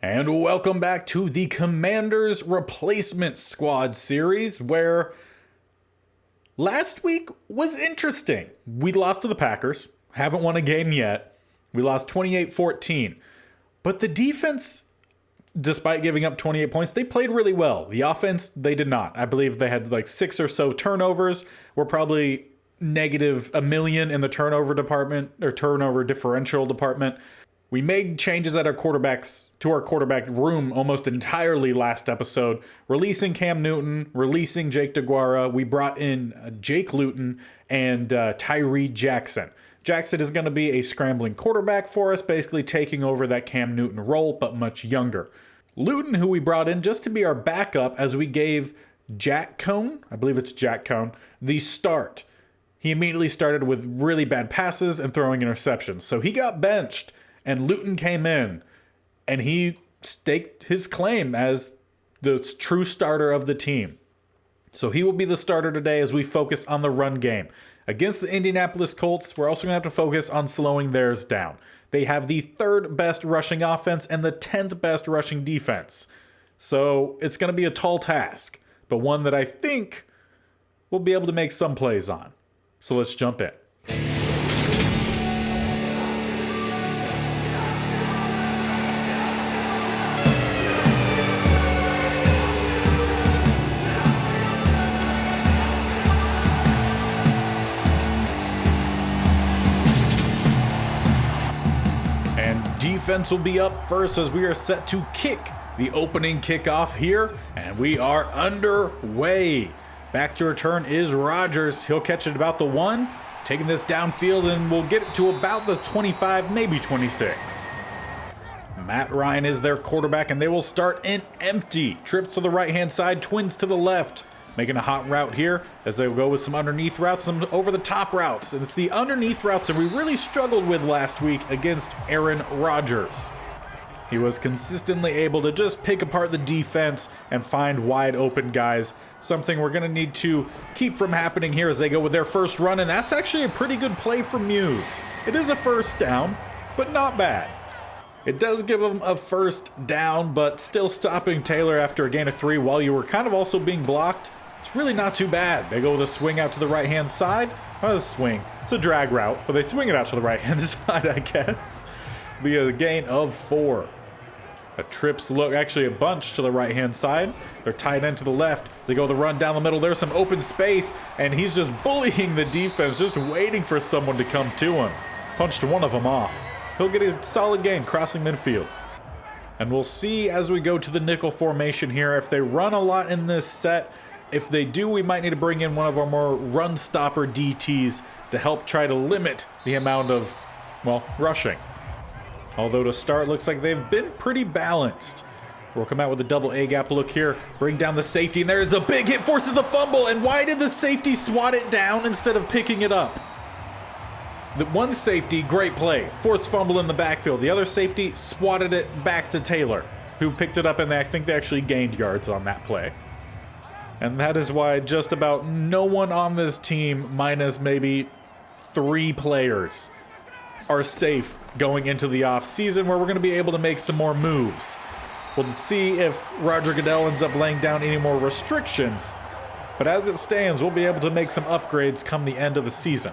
And welcome back to the Commanders Replacement Squad series, where last week was interesting. We lost to the Packers, haven't won a game yet. We lost 28-14. But the defense, despite giving up 28 points, they played really well. The offense, they did not. I believe they had like 6 or so turnovers. We're probably negative $1 million in the turnover department, or turnover differential department. We made changes at our quarterback room almost entirely last episode, releasing Cam Newton, releasing Jake DeGuara. We brought in Jake Luton and Tyree Jackson. Jackson is going to be a scrambling quarterback for us, basically taking over that Cam Newton role, but much younger. Luton, who we brought in just to be our backup as we gave Jack Cohn, I believe it's Jack Cohn, the start. He immediately started with really bad passes and throwing interceptions, so he got benched. And Luton came in, and he staked his claim as the true starter of the team. So he will be the starter today as we focus on the run game. Against the Indianapolis Colts, we're also going to have to focus on slowing theirs down. They have the 3rd best rushing offense and the 10th best rushing defense. So it's going to be a tall task, but one that I think we'll be able to make some plays on. So let's jump in. Defense will be up first as we are set to kick the opening kickoff here, and we are underway. Back to return is Rodgers. He'll catch it about the 1, taking this downfield, and we'll get it to about the 25, maybe 26. Matt Ryan is their quarterback, and they will start in empty. Trips to the right-hand side, twins to the left. Making a hot route here as they will go with some underneath routes, some over-the-top routes. And it's the underneath routes that we really struggled with last week against Aaron Rodgers. He was consistently able to just pick apart the defense and find wide open guys. Something we're going to need to keep from happening here as they go with their first run. And that's actually a pretty good play from Muse. It is a first down, but not bad. It does give them a first down, but still stopping Taylor after a gain of 3 while you were kind of also being blocked. It's really not too bad. They go with a swing out to the right-hand side. Well, the swing. It's a drag route, but they swing it out to the right-hand side, I guess. Be a gain of 4. A trips look, actually a bunch to the right-hand side. They're tight end to the left. They go the run down the middle. There's some open space, and he's just bullying the defense, just waiting for someone to come to him. Punched one of them off. He'll get a solid gain crossing midfield. And we'll see as we go to the nickel formation here if they run a lot in this set. If they do, we might need to bring in one of our more run-stopper DTs to help try to limit the amount of, well, rushing. Although to start, looks like they've been pretty balanced. We'll come out with a double A-gap look here, bring down the safety, and there is a big hit, forces the fumble, and why did the safety swat it down instead of picking it up? The one safety, great play, forced fumble in the backfield. The other safety swatted it back to Taylor, who picked it up, and I think they actually gained yards on that play. And that is why just about no one on this team, minus maybe 3 players, are safe going into the offseason where we're going to be able to make some more moves. We'll see if Roger Goodell ends up laying down any more restrictions. But as it stands, we'll be able to make some upgrades come the end of the season.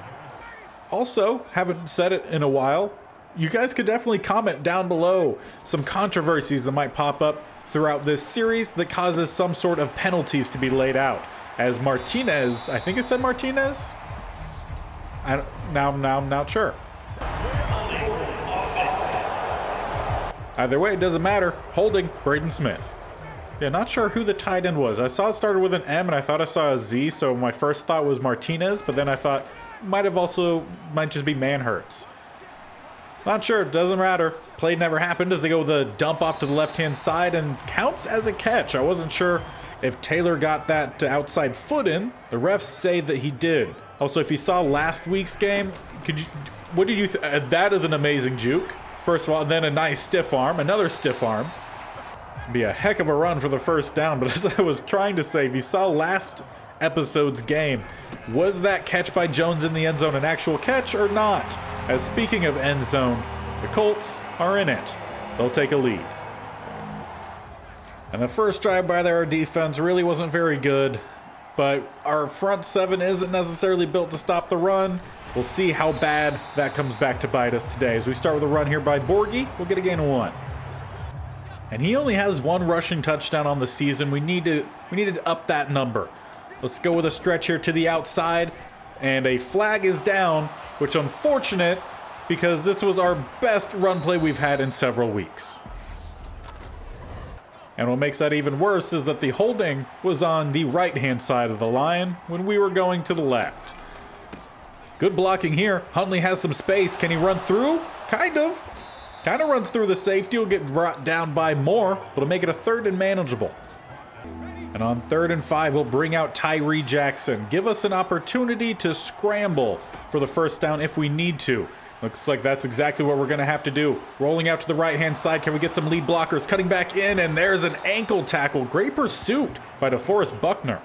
Also, haven't said it in a while, you guys could definitely comment down below some controversies that might pop up throughout this series that causes some sort of penalties to be laid out. As Martinez, I think it said Martinez? Now I'm not sure. Either way, it doesn't matter. Holding Braden Smith. Yeah, not sure who the tight end was. I saw it started with an M and I thought I saw a Z, so my first thought was Martinez, but then I thought might just be Manhurts. Not sure, doesn't matter. Play never happened as they go with a dump off to the left-hand side and counts as a catch. I wasn't sure if Taylor got that outside foot in. The refs say that he did. Also, if you saw last week's game, what did you that is an amazing juke. First of all, and then a nice stiff arm, another stiff arm. Be a heck of a run for the first down, but as I was trying to say, if you saw last episode's game, was that catch by Jones in the end zone an actual catch or not? As speaking of end zone, the Colts are in it. They'll take a lead. And the first drive by our defense really wasn't very good, but our front seven isn't necessarily built to stop the run. We'll see how bad that comes back to bite us today. As we start with a run here by Borghi, we'll get a gain of 1. And he only has 1 rushing touchdown on the season. We needed to up that number. Let's go with a stretch here to the outside, and a flag is down, which is unfortunate because this was our best run play we've had in several weeks. And what makes that even worse is that the holding was on the right-hand side of the line when we were going to the left. Good blocking here. Huntley has some space. Can he run through? Kind of runs through the safety. Will get brought down by Moore, but it'll make it a 3rd and manageable. And on 3rd and 5, we'll bring out Tyree Jackson. Give us an opportunity to scramble for the first down if we need to. Looks like that's exactly what we're going to have to do. Rolling out to the right-hand side. Can we get some lead blockers? Cutting back in, and there's an ankle tackle. Great pursuit by DeForest Buckner.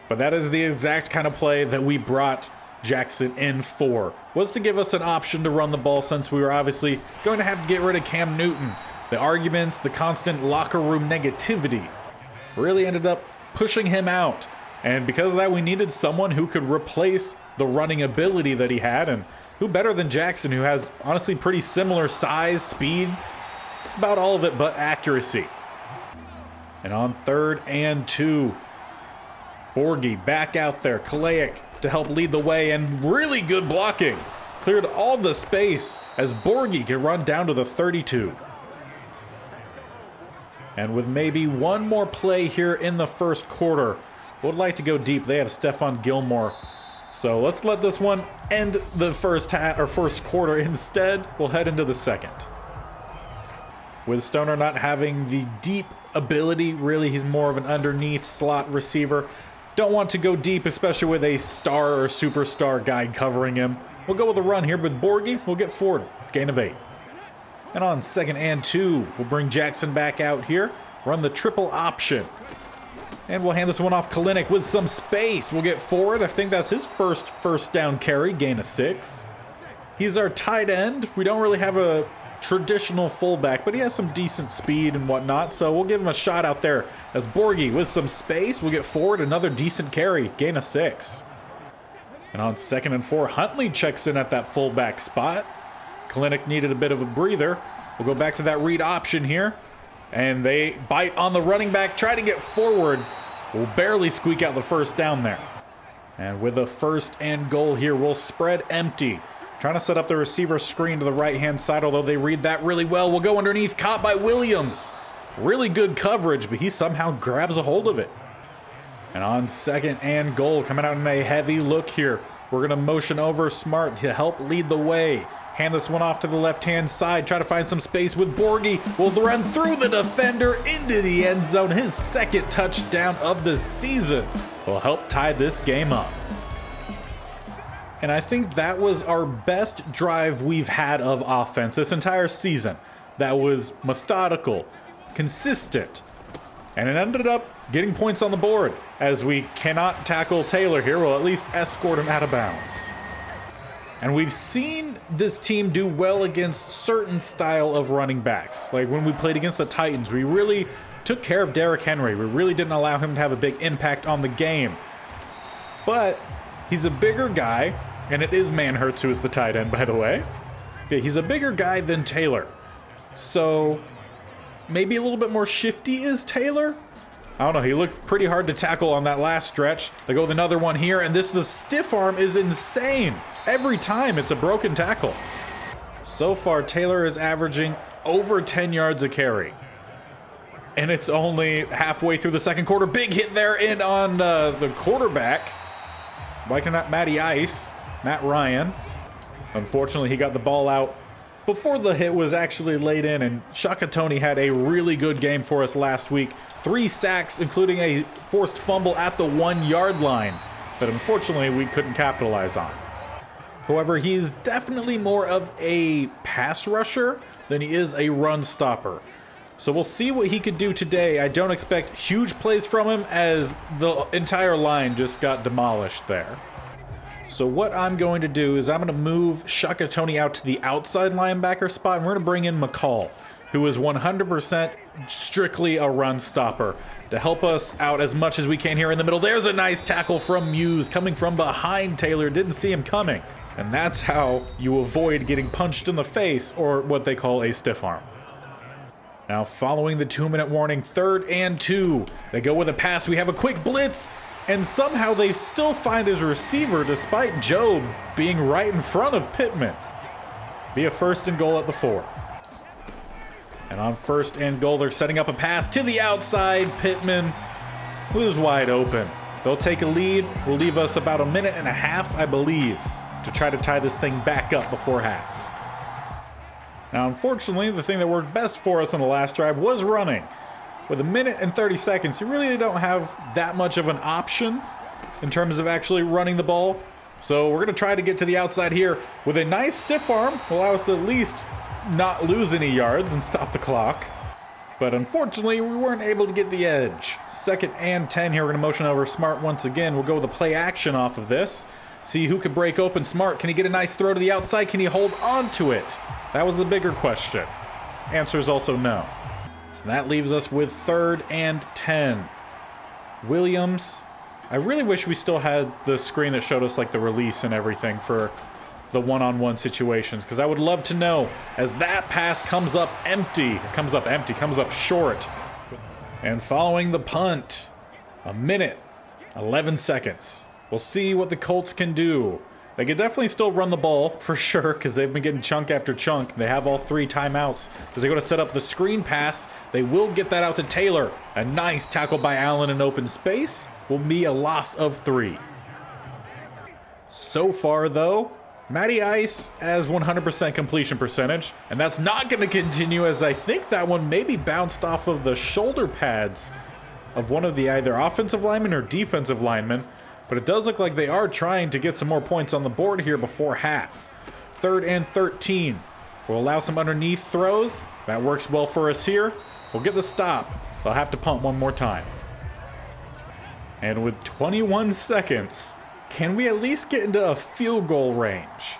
But that is the exact kind of play that we brought Jackson in for. Was to give us an option to run the ball since we were obviously going to have to get rid of Cam Newton. The arguments, the constant locker room negativity really ended up pushing him out. And because of that, we needed someone who could replace the running ability that he had, and who better than Jackson, who has honestly pretty similar size, speed, just about all of it but accuracy. And on 3rd and 2, Borghi back out there, Kalaic to help lead the way, and really good blocking. Cleared all the space as Borghi can run down to the 32. And with maybe one more play here in the first quarter, would like to go deep. They have Stephon Gilmore. So let's let this one end the first quarter. Instead, we'll head into the second. With Stoner not having the deep ability, really he's more of an underneath slot receiver. Don't want to go deep, especially with a star or superstar guy covering him. We'll go with a run here with Borghi. We'll get forward. Gain of 8. And on 2nd and 2, we'll bring Jackson back out here. Run the triple option. And we'll hand this one off Kalinick with some space. We'll get forward. I think that's his first down carry. Gain of 6. He's our tight end. We don't really have a traditional fullback, but he has some decent speed and whatnot, so we'll give him a shot out there. As Borghi with some space, we'll get forward. Another decent carry. Gain of 6. And on 2nd and 4, Huntley checks in at that fullback spot. Kalinick needed a bit of a breather. We'll go back to that read option here. And they bite on the running back, try to get forward. We'll barely squeak out the first down there. And with a 1st and goal here, we'll spread empty. Trying to set up the receiver screen to the right-hand side, although they read that really well. We'll go underneath, caught by Williams. Really good coverage, but he somehow grabs a hold of it. And on 2nd and goal, coming out in a heavy look here. We're going to motion over Smart to help lead the way. Hand this one off to the left-hand side. Try to find some space with Borghi. Will run through the defender into the end zone. His 2nd touchdown of the season will help tie this game up. And I think that was our best drive we've had of offense this entire season. That was methodical, consistent, and it ended up getting points on the board. As we cannot tackle Taylor here, we'll at least escort him out of bounds. And we've seen this team do well against certain style of running backs. Like when we played against the Titans, we really took care of Derrick Henry. We really didn't allow him to have a big impact on the game. But he's a bigger guy, and it is Manhurts who is the tight end, by the way. Yeah, he's a bigger guy than Taylor. So maybe a little bit more shifty is Taylor? I don't know, he looked pretty hard to tackle on that last stretch. They go with another one here, and the stiff arm is insane. Every time it's a broken tackle. So far, Taylor is averaging over 10 yards a carry. And it's only halfway through the second quarter. Big hit there in on the quarterback. Why cannot Matt Ryan. Unfortunately, he got the ball out before the hit was actually laid in, and Shakatoni had a really good game for us last week. 3 sacks, including a forced fumble at the 1-yard line that unfortunately we couldn't capitalize on. However, he is definitely more of a pass rusher than he is a run stopper. So we'll see what he could do today. I don't expect huge plays from him as the entire line just got demolished there. So what I'm going to do is I'm going to move Shakatoni out to the outside linebacker spot, and we're going to bring in McCall, who is 100% strictly a run stopper, to help us out as much as we can here in the middle. There's a nice tackle from Muse coming from behind Taylor. Didn't see him coming. And that's how you avoid getting punched in the face, or what they call a stiff arm. Now, following the 2-minute warning, 3rd and 2. They go with a pass. We have a quick blitz, and somehow they still find his receiver despite Job being right in front of Pittman. Be a 1st and goal at the 4. And on 1st and goal, they're setting up a pass to the outside. Pittman was wide open. They'll take a lead. Will leave us about a minute and a half, I believe, to try to tie this thing back up before half. Now, unfortunately, the thing that worked best for us on the last drive was running. With a minute and 30 seconds, you really don't have that much of an option in terms of actually running the ball. So we're going to try to get to the outside here with a nice stiff arm. Will allow us to at least not lose any yards and stop the clock. But unfortunately, we weren't able to get the edge. 2nd and 10 here. We're going to motion over Smart once again. We'll go with a play action off of this. See who can break open Smart. Can he get a nice throw to the outside? Can he hold on to it? That was the bigger question. Answer is also no. So that leaves us with 3rd and 10. Williams. I really wish we still had the screen that showed us like the release and everything for the one-on-one situations, because I would love to know as that pass comes up comes up short. And following the punt, a minute, 11 seconds. We'll see what the Colts can do. They can definitely still run the ball, for sure, because they've been getting chunk after chunk. They have all 3 timeouts. As they go to set up the screen pass, they will get that out to Taylor. A nice tackle by Allen in open space. Will be a loss of 3. So far, though, Matty Ice has 100% completion percentage, and that's not going to continue, as I think that one maybe bounced off of the shoulder pads of one of the either offensive linemen or defensive linemen. But it does look like they are trying to get some more points on the board here before half. 3rd and 13. We'll allow some underneath throws. That works well for us here. We'll get the stop. They'll have to punt one more time. And with 21 seconds, can we at least get into a field goal range?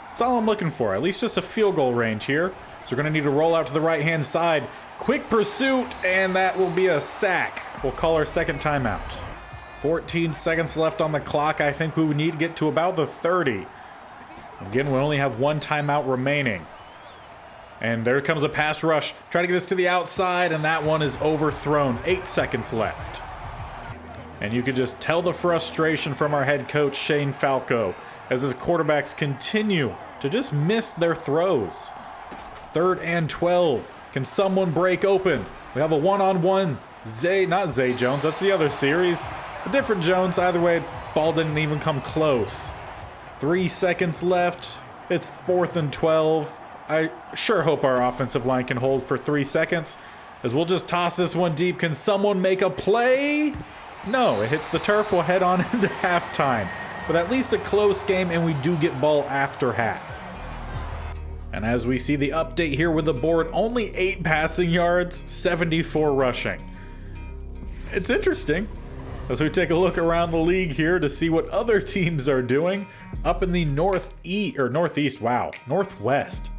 That's all I'm looking for. At least just a field goal range here. So we're going to need to roll out to the right-hand side. Quick pursuit, and that will be a sack. We'll call our 2nd timeout. 14 seconds left on the clock. I think we would need to get to about the 30. Again, we only have 1 timeout remaining. And there comes a pass rush. Try to get this to the outside, and that one is overthrown. 8 seconds left. And you can just tell the frustration from our head coach, Shane Falco, as his quarterbacks continue to just miss their throws. 3rd and 12. Can someone break open? We have a one-on-one. Not Zay Jones, that's the other series. A different Jones. Either way, ball didn't even come close. 3 seconds left. It's 4th and 12. I sure hope our offensive line can hold for 3 seconds, as we'll just toss this one deep. Can someone make a play? No, it hits the turf. We'll head on into halftime. But at least a close game, and we do get ball after half. And as we see the update here with the board, only 8 passing yards, 74 rushing. It's interesting as we take a look around the league here to see what other teams are doing. Up in the northwest,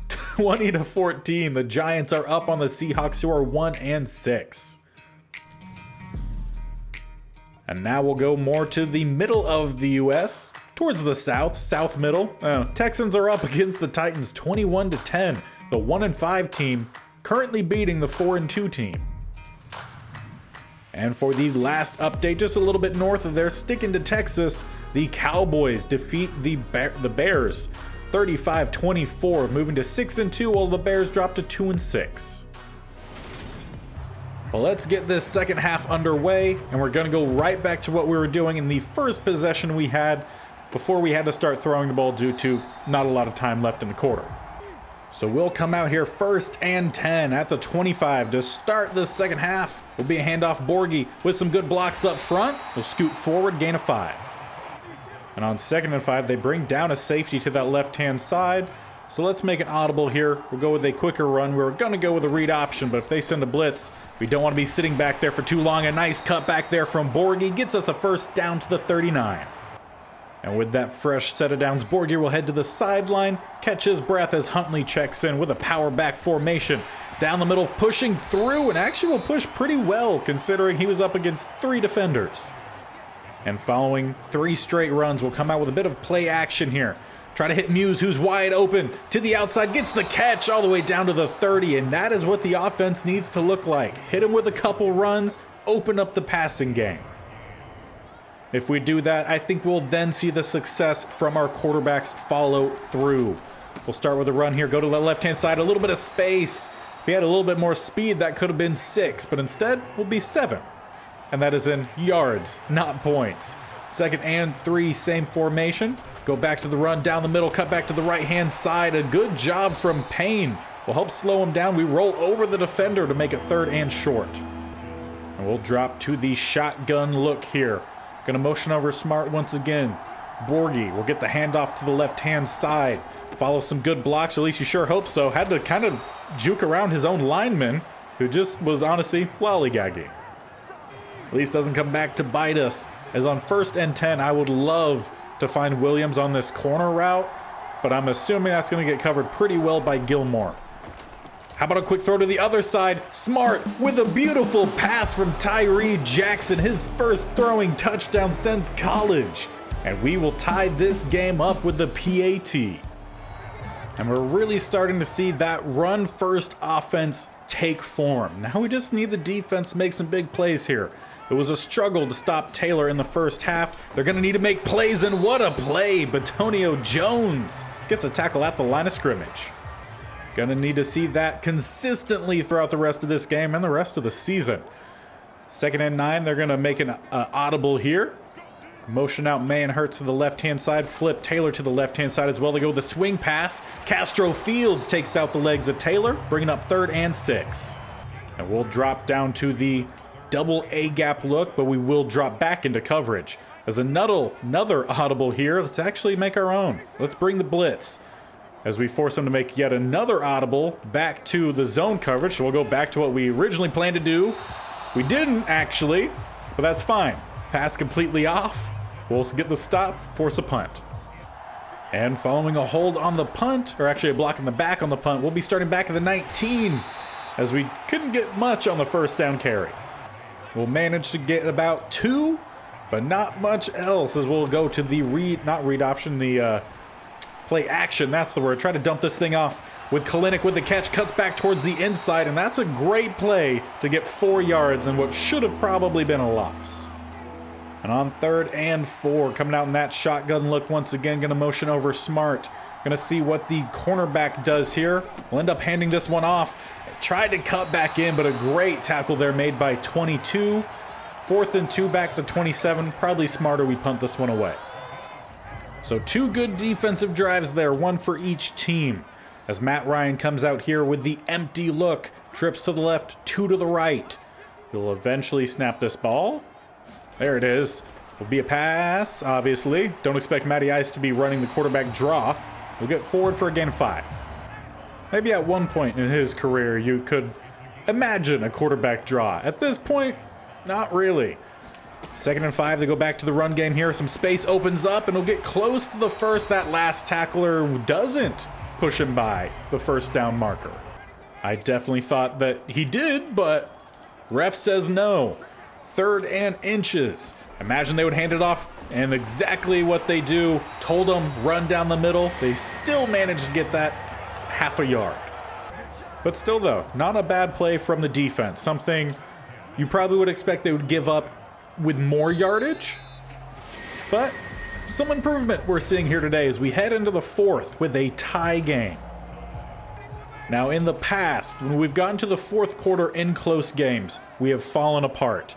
20-14. The Giants are up on the Seahawks, who are 1-6. And now we'll go more to the middle of the U.S., towards the south middle. Texans are up against the Titans 21-10. The 1-5 team currently beating the 4-2 team. And for the last update, just a little bit north of there, sticking to Texas, the Cowboys defeat the Bears 35-24, moving to 6-2, while the Bears drop to 2-6. Well, let's get this second half underway, and we're going to go right back to what we were doing in the first possession we had before we had to start throwing the ball due to not a lot of time left in the quarter. So we'll come out here 1st and 10 at the 25 to start the second half. Will be a handoff. Borghi with some good blocks up front. We'll scoot forward, gain of 5. And on 2nd and 5, they bring down a safety to that left-hand side. So let's make an audible here. We'll go with a quicker run. We're going to go with a read option, but if they send a blitz, we don't want to be sitting back there for too long. A nice cut back there from Borghi gets us a first down to the 39. And with that fresh set of downs, Borghi will head to the sideline, catch his breath as Huntley checks in with a power back formation. Down the middle, pushing through, and actually will push pretty well considering he was up against 3 defenders. And following 3 straight runs, we'll come out with a bit of play action here. Try to hit Muse, who's wide open to the outside, gets the catch all the way down to the 30, and that is what the offense needs to look like. Hit him with a couple runs, open up the passing game. If we do that, I think we'll then see the success from our quarterbacks follow through. We'll start with a run here, go to the left-hand side, a little bit of space. If he had a little bit more speed, that could have been 6, but instead, will be 7. And that is in yards, not points. 2nd and 3, same formation. Go back to the run, down the middle, cut back to the right-hand side. A good job from Payne. Will help slow him down. We roll over the defender to make it 3rd and short. And we'll drop to the shotgun look here. Gonna motion over Smart once again. Borgie will get the handoff to the left-hand side. Follow some good blocks, or at least you sure hope so. Had to kind of juke around his own lineman, who just was honestly lollygagging. At least doesn't come back to bite us. As on 1st and 10, I would love to find Williams on this corner route, but I'm assuming that's going to get covered pretty well by Gilmore. How about a quick throw to the other side? Smart with a beautiful pass from Tyree Jackson, his first throwing touchdown since college. And we will tie this game up with the PAT. And we're really starting to see that run-first offense take form. Now we just need the defense to make some big plays here. It was a struggle to stop Taylor in the first half. They're going to need to make plays, and what a play. Batonio Jones gets a tackle at the line of scrimmage. Going to need to see that consistently throughout the rest of this game and the rest of the season. 2nd and 9, they're going to make an audible here. Motion out man Hurts to the left-hand side. Flip Taylor to the left-hand side as well. They go with the swing pass. Castro Fields takes out the legs of Taylor, bringing up 3rd and 6. And we'll drop down to the double A-gap look, but we will drop back into coverage. As another audible here, let's actually make our own. Let's bring the blitz. As we force them to make yet another audible back to the zone coverage. So we'll go back to what we originally planned to do. We didn't actually, but that's fine. Pass completely off. We'll get the stop, force a punt. And following a hold on the punt, or actually a block in the back on the punt, we'll be starting back at the 19, as we couldn't get much on the 1st down carry. We'll manage to get about 2, but not much else, as we'll go to the play action, that's the word. Try to dump this thing off with Kalinick with the catch, cuts back towards the inside, and that's a great play to get 4 yards in what should have probably been a loss. And on 3rd and 4, coming out in that shotgun look once again, going to motion over Smart. Going to see what the cornerback does here. We'll end up handing this one off. Tried to cut back in, but a great tackle there made by 22. 4th and 2 back to 27. Probably smarter we punt this one away. So 2 good defensive drives there, 1 for each team. As Matt Ryan comes out here with the empty look. Trips to the left, 2 to the right. He'll eventually snap this ball. There it is. Will be a pass, obviously. Don't expect Matty Ice to be running the quarterback draw. We'll get forward for a gain of 5. Maybe at one point in his career you could imagine a quarterback draw. At this point, not really. 2nd and 5, they go back to the run game here. Some space opens up and he'll get close to the 1st. That last tackler doesn't push him by the 1st down marker. I definitely thought that he did, but ref says no. 3rd and inches. Imagine they would hand it off, and exactly what they do. Told them run down the middle. They still managed to get that half a yard. But still though, not a bad play from the defense. Something you probably would expect they would give up with more yardage. But some improvement we're seeing here today as we head into the 4th with a tie game. Now in the past, when we've gotten to the 4th quarter in close games, we have fallen apart.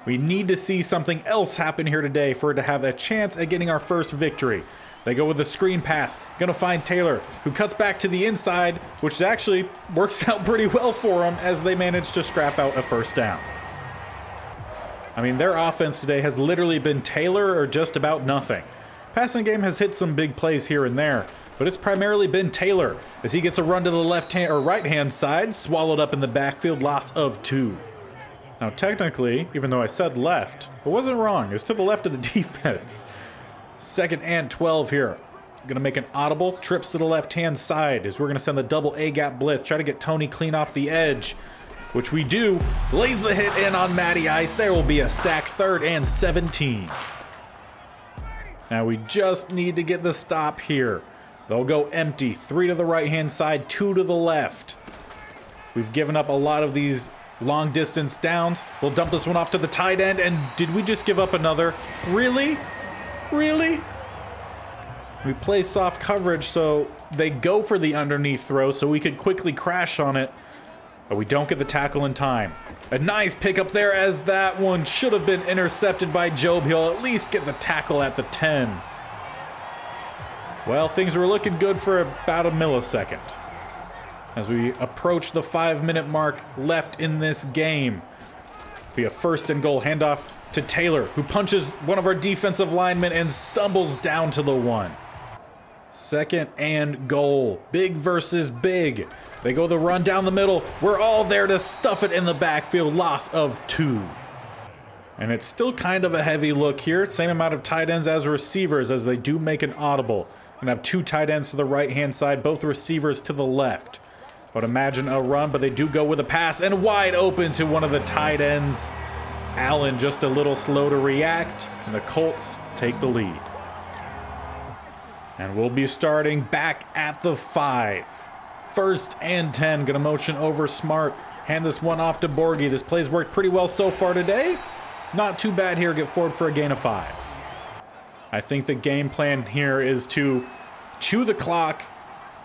We need to see something else happen here today for it to have a chance at getting our first victory. They go with a screen pass. Gonna find Taylor, who cuts back to the inside, which actually works out pretty well for them as they manage to scrap out a 1st down. I mean, their offense today has literally been Taylor or just about nothing. Passing game has hit some big plays here and there, but it's primarily been Taylor as he gets a run to the left-hand or right-hand side, swallowed up in the backfield, loss of 2. Now, technically, even though I said left, I wasn't wrong. It was to the left of the defense. 2nd and 12 here. Gonna make an audible, trips to the left-hand side as we're gonna send the double A-gap blitz. Try to get Tony clean off the edge, which we do. Lays the hit in on Matty Ice. There will be a sack, 3rd and 17. Now we just need to get the stop here. They'll go empty, 3 to the right-hand side, 2 to the left. We've given up a lot of these long distance downs. We'll dump this one off to the tight end, and did we just give up another? Really? Really? We play soft coverage, so they go for the underneath throw so we could quickly crash on it, but we don't get the tackle in time. A nice pickup there as that one should have been intercepted by Job. He'll at least get the tackle at the 10. Well, things were looking good for about a millisecond. As we approach the 5-minute mark left in this game, be a 1st and goal handoff to Taylor, who punches one of our defensive linemen and stumbles down to the 1. 2nd and goal. Big versus big. They go the run down the middle. We're all there to stuff it in the backfield. Loss of 2. And it's still kind of a heavy look here. Same amount of tight ends as receivers as they do make an audible. And have 2 tight ends to the right-hand side, both receivers to the left. I would imagine a run, but they do go with a pass and wide open to one of the tight ends. Allen just a little slow to react, and the Colts take the lead. And we'll be starting back at the 5. 1st and 10. Gonna motion over Smart. Hand this one off to Borgie. This play's worked pretty well so far today. Not too bad here. Get forward for a gain of 5. I think the game plan here is to chew the clock,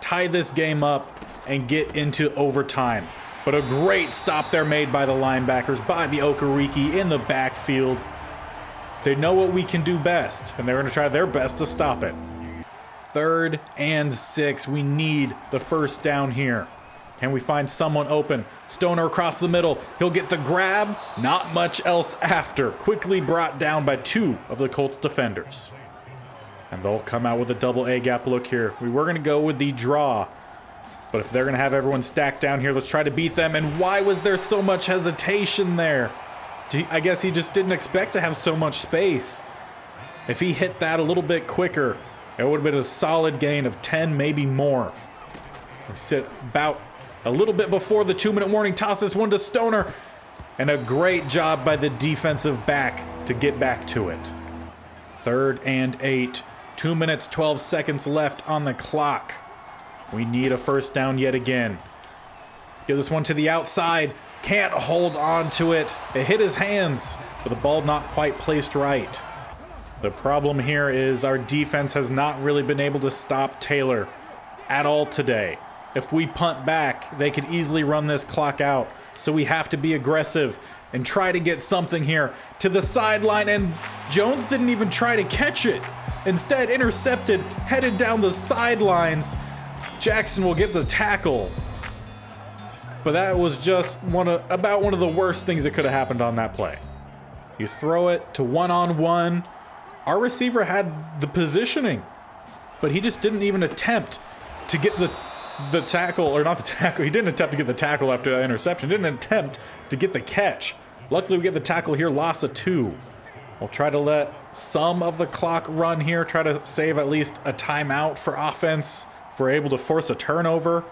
tie this game up, and get into overtime. But a great stop there made by the linebackers. Bobby Okereke in the backfield. They know what we can do best, and they're gonna try their best to stop it. 3rd and 6. We need the 1st down here. Can we find someone open? Stoner across the middle. He'll get the grab. Not much else after. Quickly brought down by 2 of the Colts defenders. And they'll come out with a double A-gap look here. We were going to go with the draw. But if they're going to have everyone stacked down here, let's try to beat them. And why was there so much hesitation there? I guess he just didn't expect to have so much space. If he hit that a little bit quicker, it would have been a solid gain of 10, maybe more. We sit about a little bit before the 2-minute warning. Toss this one to Stoner. And a great job by the defensive back to get back to it. 3rd and 8. 2 minutes, 12 seconds left on the clock. We need a 1st down yet again. Get this one to the outside. Can't hold on to it. It hit his hands, but the ball not quite placed right. The problem here is our defense has not really been able to stop Taylor at all today. If we punt back, they could easily run this clock out. So we have to be aggressive and try to get something here to the sideline. And Jones didn't even try to catch it. Instead, intercepted, headed down the sidelines. Jackson will get the tackle. But that was just about one of the worst things that could have happened on that play. You throw it to one-on-one. Our receiver had the positioning, but he just didn't even attempt to get the tackle, or not the tackle. He didn't attempt to get the tackle after that interception. Didn't attempt to get the catch. Luckily, we get the tackle here, loss of 2. We'll try to let some of the clock run here, try to save at least a timeout for offense if we're able to force a turnover.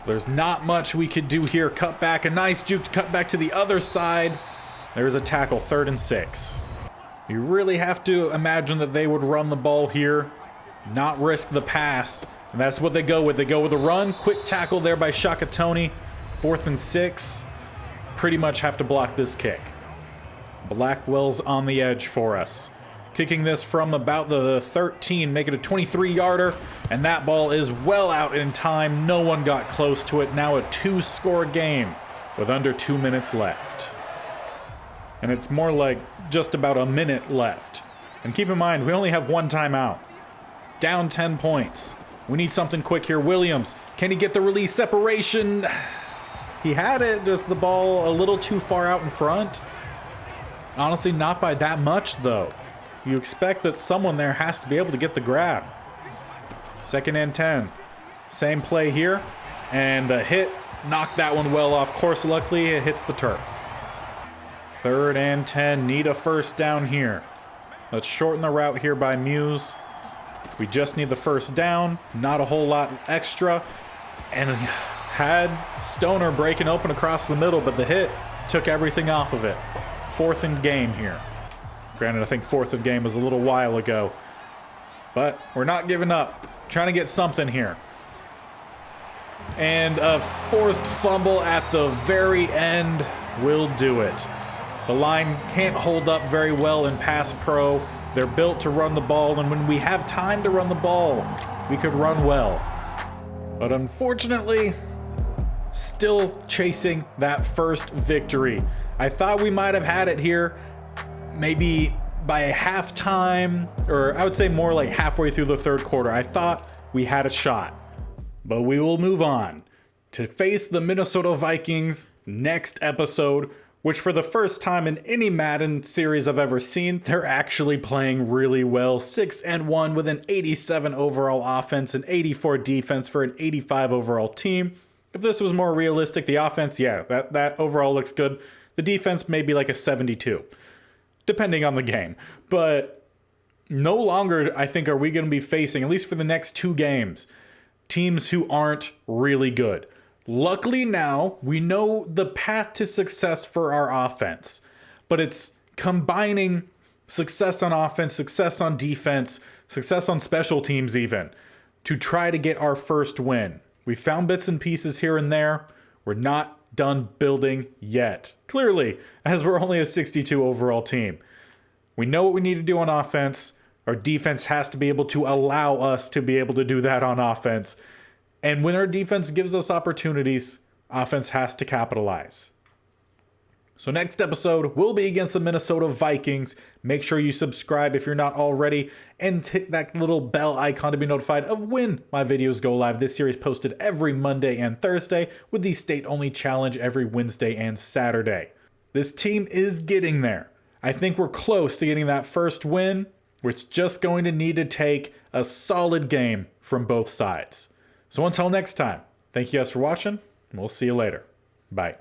There's not much we could do here. Cut back, a nice juke to cut back to the other side. There's a tackle, 3rd and 6. You really have to imagine that they would run the ball here, not risk the pass, and that's what they go with. They go with a run, quick tackle there by Shakatoni, 4th and 6. Pretty much have to block this kick. Blackwell's on the edge for us. Kicking this from about the 13, make it a 23-yarder, and that ball is well out in time. No one got close to it. Now a 2-score game with under 2 minutes left. And it's more like just about a minute left. And keep in mind, we only have 1 timeout. Down 10 points. We need something quick here. Williams, can he get the release separation? He had it, just the ball a little too far out in front. Honestly, not by that much, though. You expect that someone there has to be able to get the grab. 2nd and 10. Same play here. And the hit knocked that one well off course. Luckily, it hits the turf. 3rd and 10. Need a 1st down here. Let's shorten the route here by Muse. We just need the first down, not a whole lot extra. And had Stoner breaking open across the middle, but the hit took everything off of it. 4th and game here. Granted, I think 4th and game was a little while ago. But we're not giving up. Trying to get something here. And a forced fumble at the very end will do it. The line can't hold up very well in pass pro. They're built to run the ball, and when we have time to run the ball, we could run well. But unfortunately, still chasing that first victory. I thought we might have had it here, maybe by halftime, or I would say more like halfway through the 3rd quarter. I thought we had a shot. But we will move on to face the Minnesota Vikings next episode, which for the first time in any Madden series I've ever seen, they're actually playing really well. 6-1 with an 87 overall offense, an 84 defense for an 85 overall team. If this was more realistic, the offense, yeah, that overall looks good. The defense may be like a 72, depending on the game. But no longer, I think, are we going to be facing, at least for the next 2 games, teams who aren't really good. Luckily now, we know the path to success for our offense, but it's combining success on offense, success on defense, success on special teams even, to try to get our first win. We found bits and pieces here and there. We're not done building yet, clearly, as we're only a 62 overall team. We know what we need to do on offense. Our defense has to be able to allow us to be able to do that on offense. And when our defense gives us opportunities, offense has to capitalize. So next episode will be against the Minnesota Vikings. Make sure you subscribe if you're not already, and hit that little bell icon to be notified of when my videos go live. This series posted every Monday and Thursday, with the state-only challenge every Wednesday and Saturday. This team is getting there. I think we're close to getting that first win. It's just going to need to take a solid game from both sides. So until next time, thank you guys for watching, and we'll see you later. Bye.